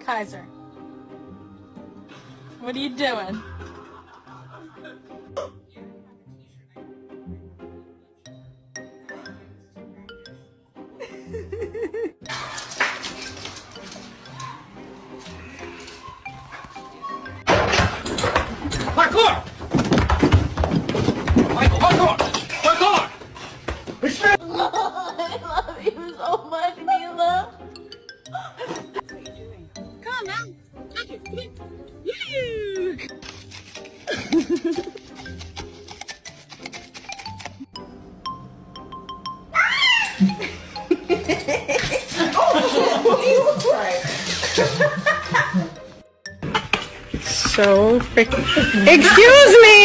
Kaiser. What are you doing? Parkour! Michael, parkour! Parkour! I love you so much, Mila. Come on now. Take it. So freaking. Excuse me!